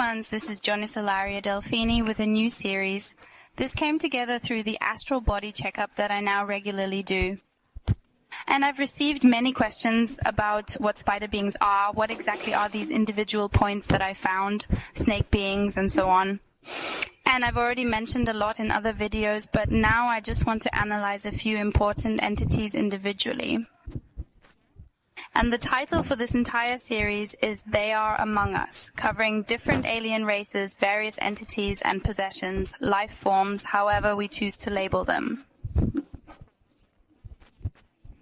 ones, this is Solaria Delfini with a new series. This came together through the Astral body checkup that I now regularly do. And I've received many questions about what spider beings are, what exactly are these individual points that I found, snake beings and so on. And I've already mentioned a lot in other videos, but now I just want to analyze a few important entities individually. And the title for this entire series is They Are Among Us, covering different alien races, various entities and possessions, life forms, however we choose to label them.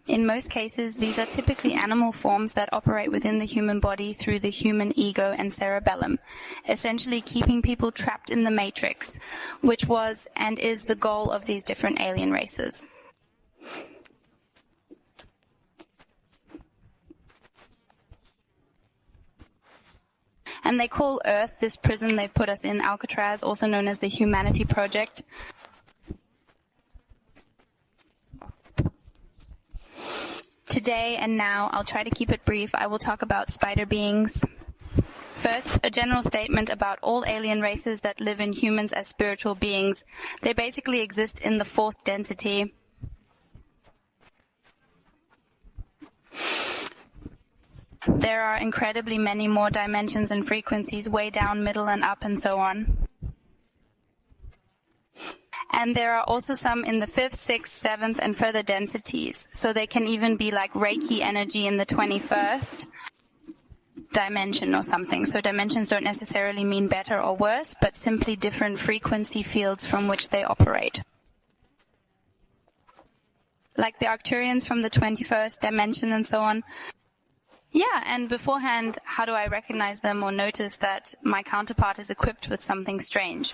In most cases, these are typically animal forms that operate within the human body through the human ego and cerebellum, essentially keeping people trapped in the matrix, which was and is the goal of these different alien races. And they call Earth, this prison they've put us in, Alcatraz, also known as the Humanity Project. Today and now, I'll try to keep it brief. I will talk about spider beings. First, a general statement about all alien races that live in humans as spiritual beings. They basically exist in the fourth density. There are incredibly many more dimensions and frequencies, way down, middle, and up, and so on. And there are also some in the 5th, 6th, 7th, and further densities. So they can even be like Reiki energy in the 21st dimension or something. So dimensions don't necessarily mean better or worse, but simply different frequency fields from which they operate. Like the Arcturians from the 21st dimension and so on. Yeah, and beforehand, how do I recognize them or notice that my counterpart is equipped with something strange?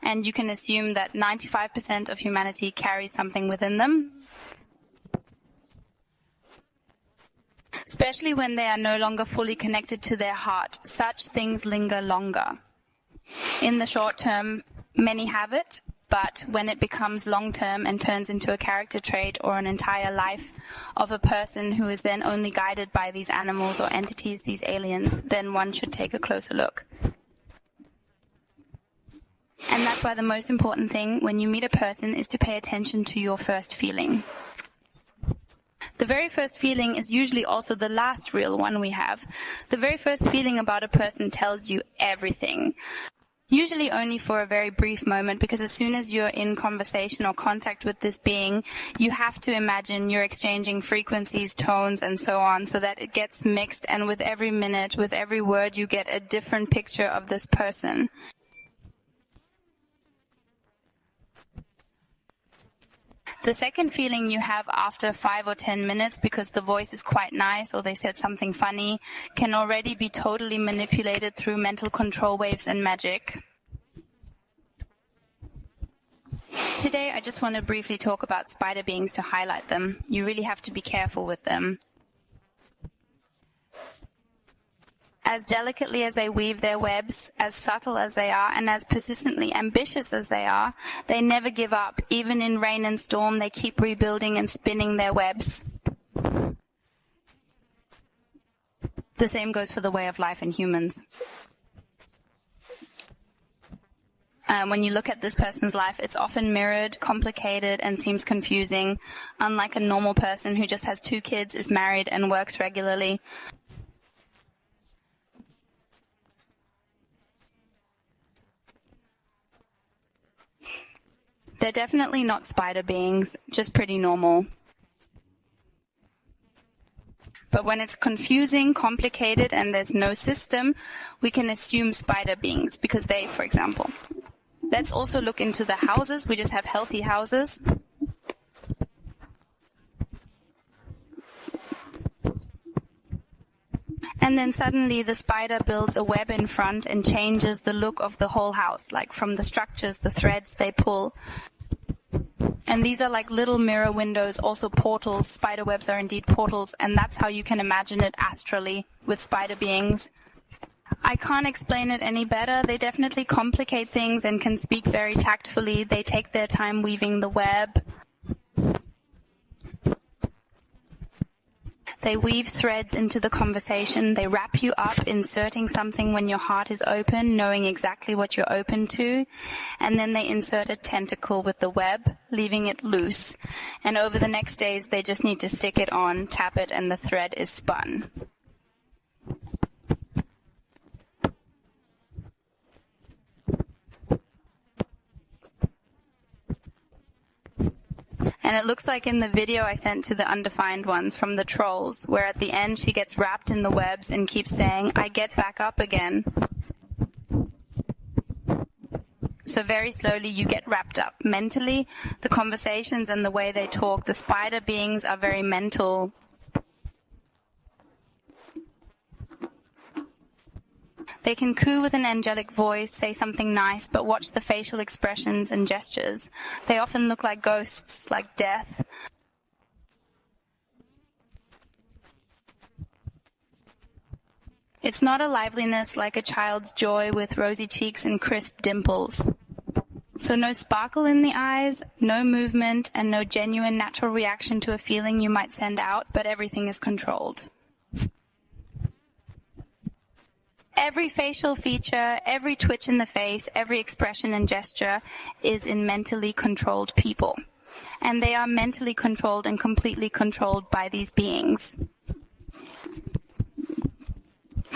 And you can assume that 95% of humanity carries something within them, especially when they are no longer fully connected to their heart. Such things linger longer. In the short term, many have it, but when it becomes long-term and turns into a character trait or an entire life of a person who is then only guided by these animals or entities, these aliens, then one should take a closer look. And that's why the most important thing when you meet a person is to pay attention to your first feeling. The very first feeling is usually also the last real one we have. The very first feeling about a person tells you everything. Usually only for a very brief moment, because as soon as you're in conversation or contact with this being, you have to imagine you're exchanging frequencies, tones, and so on, so that it gets mixed, and with every minute, with every word, you get a different picture of this person. The second feeling you have after 5 or 10 minutes, because the voice is quite nice or they said something funny, can already be totally manipulated through mental control waves and magic. Today I just want to briefly talk about spider beings to highlight them. You really have to be careful with them. As delicately as they weave their webs, as subtle as they are, and as persistently ambitious as they are, they never give up. Even in rain and storm, they keep rebuilding and spinning their webs. The same goes for the way of life in humans. When you look at this person's life, it's often mirrored, complicated, and seems confusing, unlike a normal person who just has 2 kids, is married, and works regularly. They're definitely not spider beings, just pretty normal. But when it's confusing, complicated, and there's no system, we can assume spider beings, because they, for example. Let's also look into the houses. We just have healthy houses. And then suddenly the spider builds a web in front and changes the look of the whole house, like from the structures, the threads they pull. And these are like little mirror windows, also portals. Spider webs are indeed portals, and that's how you can imagine it astrally with spider beings. I can't explain it any better. They definitely complicate things and can speak very tactfully. They take their time weaving the web. They weave threads into the conversation. They wrap you up, inserting something when your heart is open, knowing exactly what you're open to. And then they insert a tentacle with the web, leaving it loose. And over the next days, they just need to stick it on, tap it, and the thread is spun. And it looks like in the video I sent to the undefined ones from the trolls, where at the end she gets wrapped in the webs and keeps saying, "I get back up again." So very slowly you get wrapped up mentally. The conversations and the way they talk, the spider beings are very mental. They can coo with an angelic voice, say something nice, but watch the facial expressions and gestures. They often look like ghosts, like death. It's not a liveliness like a child's joy with rosy cheeks and crisp dimples. So no sparkle in the eyes, no movement, and no genuine natural reaction to a feeling you might send out, but everything is controlled. Every facial feature, every twitch in the face, every expression and gesture is in mentally controlled people. And they are mentally controlled and completely controlled by these beings.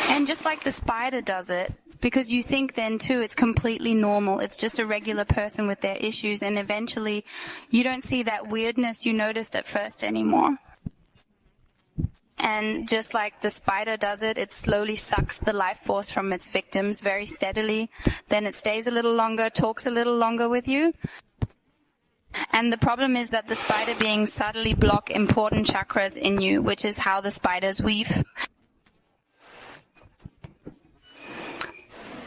And just like the spider does it, because you think then too it's completely normal, it's just a regular person with their issues, and eventually you don't see that weirdness you noticed at first anymore. And just like the spider does it, it slowly sucks the life force from its victims very steadily. Then it stays a little longer, talks a little longer with you. And the problem is that the spider beings subtly block important chakras in you, which is how the spiders weave.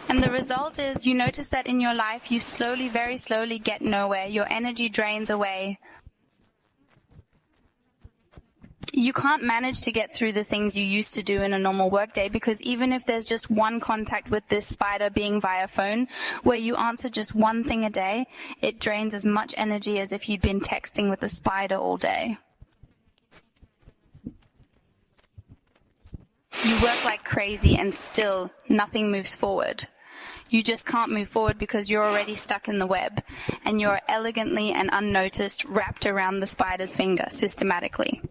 And the result is you notice that in your life you slowly, very slowly get nowhere. Your energy drains away. You can't manage to get through the things you used to do in a normal workday, because even if there's just one contact with this spider being via phone, where you answer just one thing a day, it drains as much energy as if you'd been texting with a spider all day. You work like crazy and still nothing moves forward. You just can't move forward because you're already stuck in the web, and you're elegantly and unnoticed wrapped around the spider's finger systematically.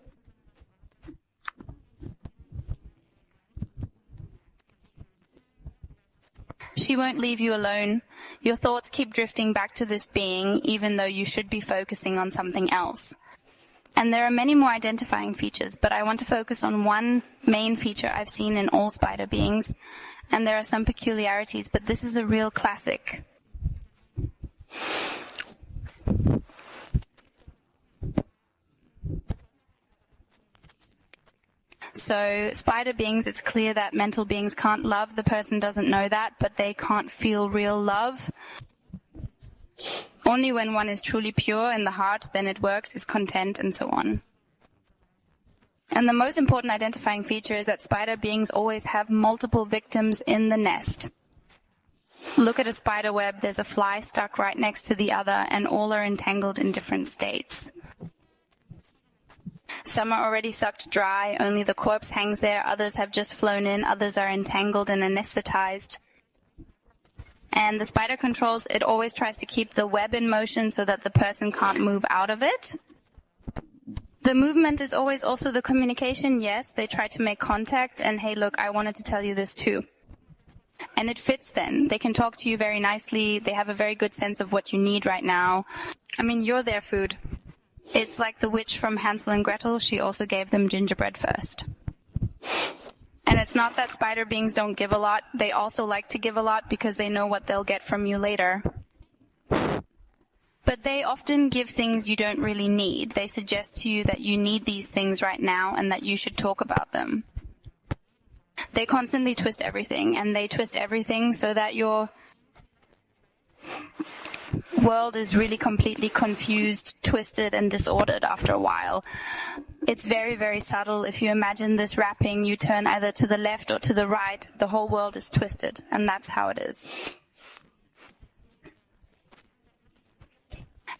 She won't leave you alone. Your thoughts keep drifting back to this being, even though you should be focusing on something else. And there are many more identifying features, but I want to focus on one main feature I've seen in all spider beings, and there are some peculiarities, but this is a real classic. So spider beings, it's clear that mental beings can't love. The person doesn't know that, but they can't feel real love. Only when one is truly pure in the heart, then it works, is content, and so on. And the most important identifying feature is that spider beings always have multiple victims in the nest. Look at a spider web, there's a fly stuck right next to the other, and all are entangled in different states. Some are already sucked dry, only the corpse hangs there, others have just flown in, others are entangled and anesthetized. And the spider controls, it always tries to keep the web in motion so that the person can't move out of it. The movement is always also the communication, yes, they try to make contact, and hey look, I wanted to tell you this too. And it fits then. They can talk to you very nicely, they have a very good sense of what you need right now. I mean, you're their food. It's like the witch from Hansel and Gretel, she also gave them gingerbread first. And it's not that spider beings don't give a lot, they also like to give a lot because they know what they'll get from you later. But they often give things you don't really need. They suggest to you that you need these things right now and that you should talk about them. They constantly twist everything, and they twist everything so that your world is really completely confused, twisted, and disordered after a while. It's very, very subtle. If you imagine this wrapping, you turn either to the left or to the right, the whole world is twisted, and that's how it is.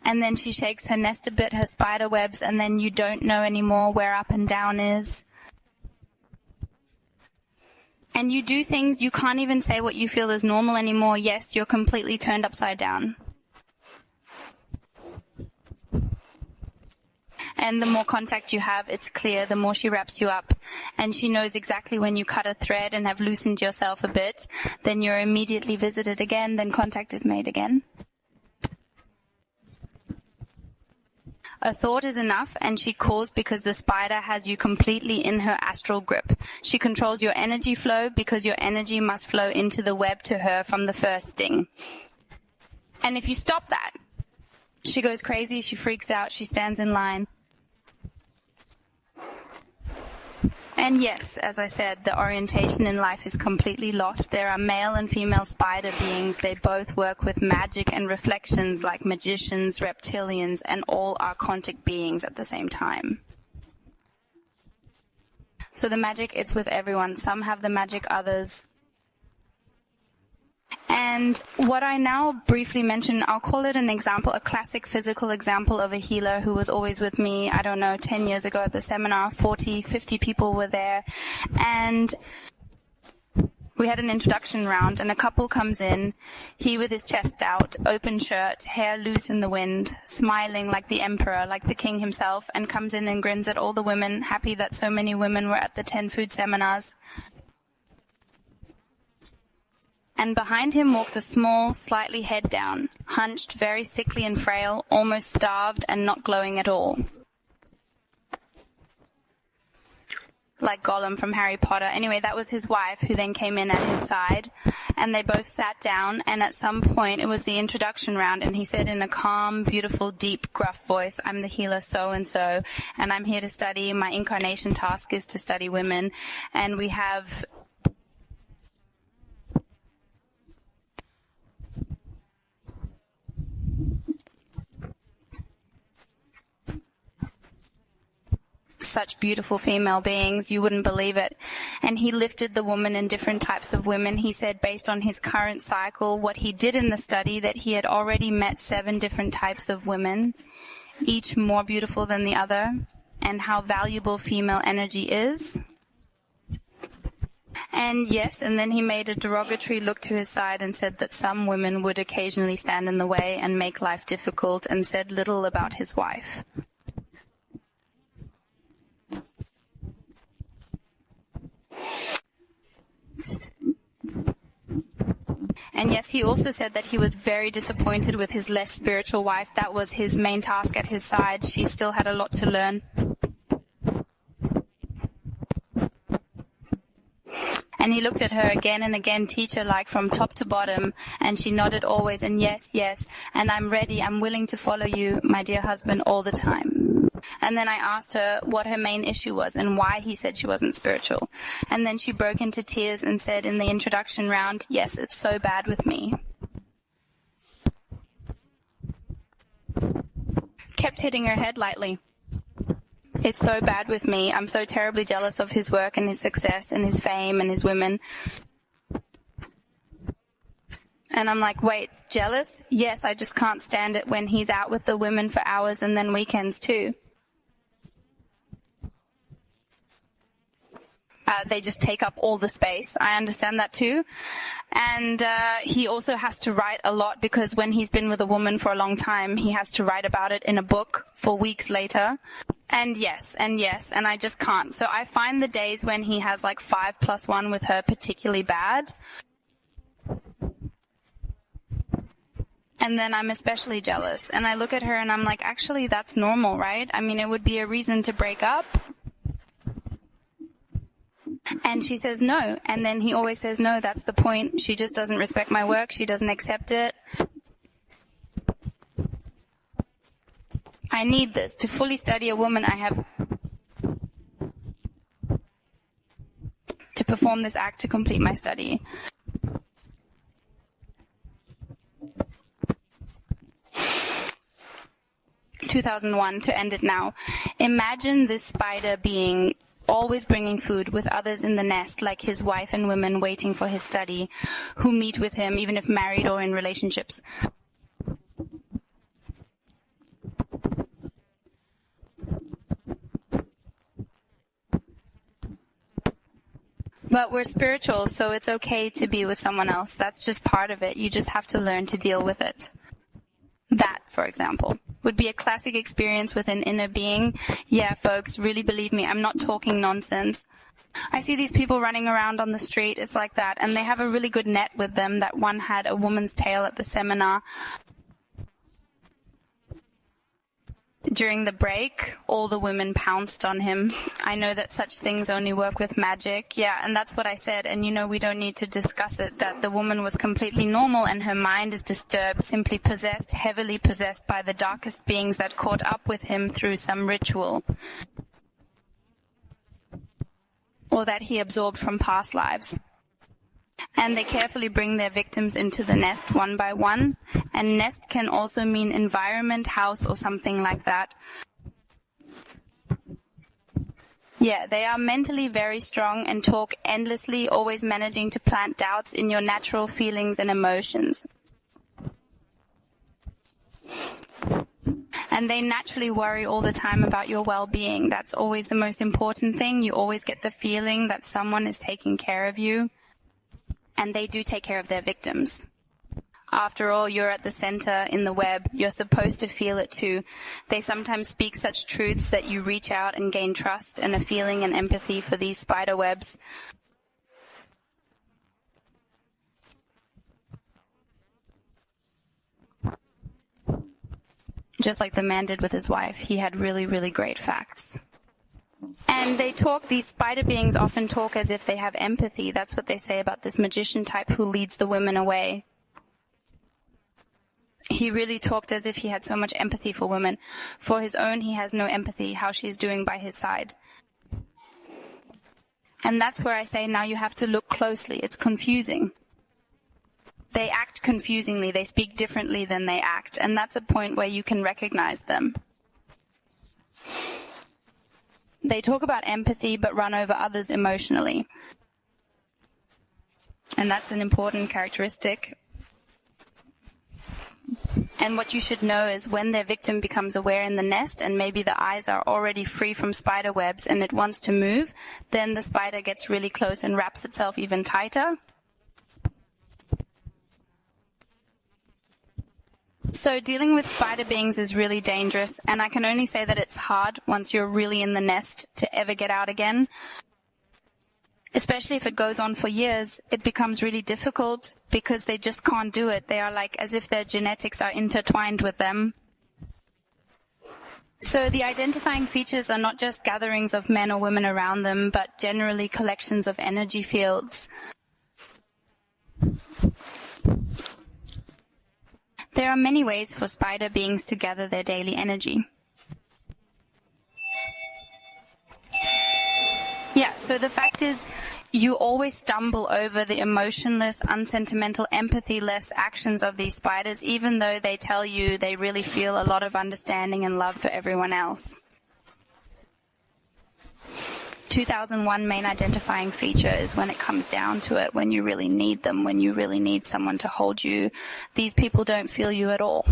And then she shakes her nest a bit, her spider webs, and then you don't know anymore where up and down is. And you do things, you can't even say what you feel is normal anymore. Yes, you're completely turned upside down. And the more contact you have, it's clear, the more she wraps you up. And she knows exactly when you cut a thread and have loosened yourself a bit, then you're immediately visited again, then contact is made again. A thought is enough, and she calls because the spider has you completely in her astral grip. She controls your energy flow because your energy must flow into the web to her from the first sting. And if you stop that, she goes crazy, she freaks out, she stands in line. And yes, as I said, the orientation in life is completely lost. There are male and female spider beings. They both work with magic and reflections like magicians, reptilians, and all archontic beings at the same time. So the magic, it's with everyone. Some have the magic, others. And what I now briefly mention, I'll call it an example, a classic physical example of a healer who was always with me, 10 years ago at the seminar. 40, 50 people were there. And we had an introduction round, and a couple comes in, he with his chest out, open shirt, hair loose in the wind, smiling like the emperor, like the king himself, and comes in and grins at all the women, happy that so many women were at the 10 food seminars. And behind him walks a small, slightly head down, hunched, very sickly and frail, almost starved and not glowing at all. Like Gollum from Harry Potter. Anyway, that was his wife, who then came in at his side, and they both sat down, and at some point it was the introduction round, and he said in a calm, beautiful, deep, gruff voice, "I'm the healer so-and-so, and I'm here to study. My incarnation task is to study women, and we have such beautiful female beings, you wouldn't believe it." And he lifted the woman in different types of women. He said based on his current cycle, what he did in the study, that he had already met 7 different types of women, each more beautiful than the other, and how valuable female energy is. And yes, and then he made a derogatory look to his side and said that some women would occasionally stand in the way and make life difficult, and said little about his wife. And yes, he also said that he was very disappointed with his less spiritual wife. That was his main task at his side. She still had a lot to learn. And he looked at her again and again, teacher-like, from top to bottom, and she nodded always, and yes, yes, and I'm ready, I'm willing to follow you, my dear husband, all the time. And then I asked her what her main issue was and why he said she wasn't spiritual. And then she broke into tears and said in the introduction round, "Yes, it's so bad with me." Kept hitting her head lightly. "It's so bad with me. I'm so terribly jealous of his work and his success and his fame and his women." And I'm like, wait, jealous? Yes, I just can't stand it when he's out with the women for hours and then weekends too. They just take up all the space. I understand that too. And he also has to write a lot, because when he's been with a woman for a long time, he has to write about it in a book for weeks later. And yes, and I just can't. So I find the days when he has like 5+1 with her particularly bad. And then I'm especially jealous. And I look at her and I'm like, actually, that's normal, right? I mean, it would be a reason to break up. And she says no. And then he always says, no, that's the point. She just doesn't respect my work. She doesn't accept it. I need this. To fully study a woman, I have to perform this act to complete my study. (2001) to end it now. Imagine this spider being always bringing food with others in the nest, like his wife and women waiting for his study, who meet with him, even if married or in relationships. But we're spiritual, so it's okay to be with someone else. That's just part of it. You just have to learn to deal with it. That, for example, would be a classic experience with an inner being. Yeah, folks, really believe me, I'm not talking nonsense. I see these people running around on the street, it's like that, and they have a really good net with them. That one had a woman's tail at the seminar. During the break, all the women pounced on him. I know that such things only work with magic. Yeah, and that's what I said. And we don't need to discuss it, that the woman was completely normal and her mind is disturbed, simply possessed, heavily possessed by the darkest beings that caught up with him through some ritual, or that he absorbed from past lives. And they carefully bring their victims into the nest one by one. And nest can also mean environment, house, or something like that. Yeah, they are mentally very strong and talk endlessly, always managing to plant doubts in your natural feelings and emotions. And they naturally worry all the time about your well-being. That's always the most important thing. You always get the feeling that someone is taking care of you. And they do take care of their victims. After all, you're at the center in the web. You're supposed to feel it too. They sometimes speak such truths that you reach out and gain trust and a feeling and empathy for these spider webs. Just like the man did with his wife. He had really, really great facts. And they talk, these spider beings often talk as if they have empathy. That's what they say about this magician type who leads the women away. He really talked as if he had so much empathy for women. For his own, he has no empathy, how she is doing by his side. And that's where I say now you have to look closely. It's confusing. They act confusingly. They speak differently than they act. And that's a point where you can recognize them. They talk about empathy but run over others emotionally. And that's an important characteristic. And what you should know is when their victim becomes aware in the nest and maybe the eyes are already free from spider webs and it wants to move, then the spider gets really close and wraps itself even tighter. So dealing with spider beings is really dangerous, and I can only say that it's hard once you're really in the nest to ever get out again. Especially if it goes on for years, it becomes really difficult because they just can't do it. They are like as if their genetics are intertwined with them. So the identifying features are not just gatherings of men or women around them, but generally collections of energy fields. There are many ways for spider beings to gather their daily energy. Yeah, so the fact is, you always stumble over the emotionless, unsentimental, empathy-less actions of these spiders, even though they tell you they really feel a lot of understanding and love for everyone else. 2001 main identifying feature is when it comes down to it, when you really need them, when you really need someone to hold you. These people don't feel you at all.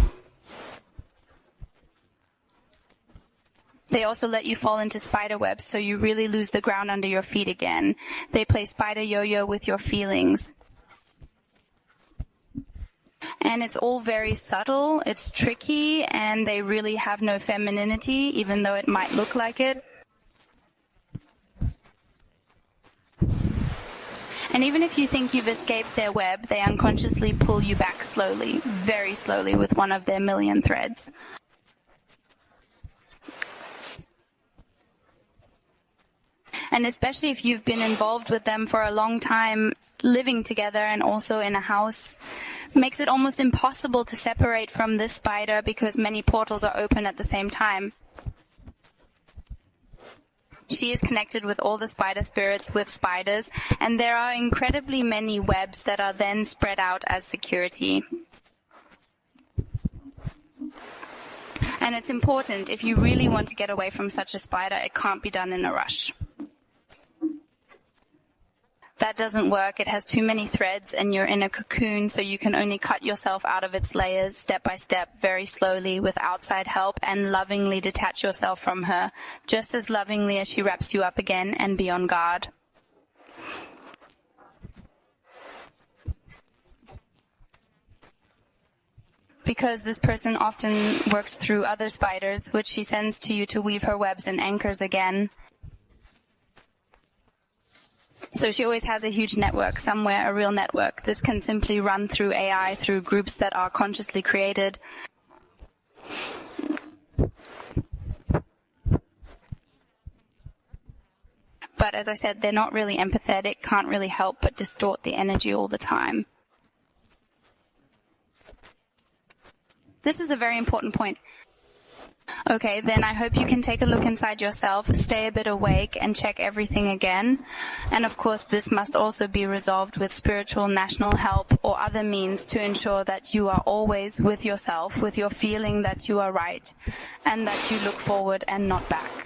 They also let you fall into spider webs, so you really lose the ground under your feet again. They play spider yo-yo with your feelings. And it's all very subtle, it's tricky, and they really have no femininity, even though it might look like it. And even if you think you've escaped their web, they unconsciously pull you back slowly, very slowly, with one of their million threads. And especially if you've been involved with them for a long time, living together and also in a house, makes it almost impossible to separate from this spider because many portals are open at the same time. She is connected with all the spider spirits with spiders, and there are incredibly many webs that are then spread out as security. And it's important, if you really want to get away from such a spider, it can't be done in a rush. That doesn't work. It has too many threads and you're in a cocoon, so you can only cut yourself out of its layers step by step, very slowly, with outside help, and lovingly detach yourself from her, just as lovingly as she wraps you up again, and be on guard. because this person often works through other spiders, which she sends to you to weave her webs and anchors again. So she always has a huge network somewhere, a real network. This can simply run through AI, through groups that are consciously created. But as I said, they're not really empathetic, can't really help but distort the energy all the time. This is a very important point. Okay, then I hope you can take a look inside yourself, stay a bit awake, and check everything again. And of course, this must also be resolved with spiritual national help or other means to ensure that you are always with yourself, with your feeling that you are right, and that you look forward and not back.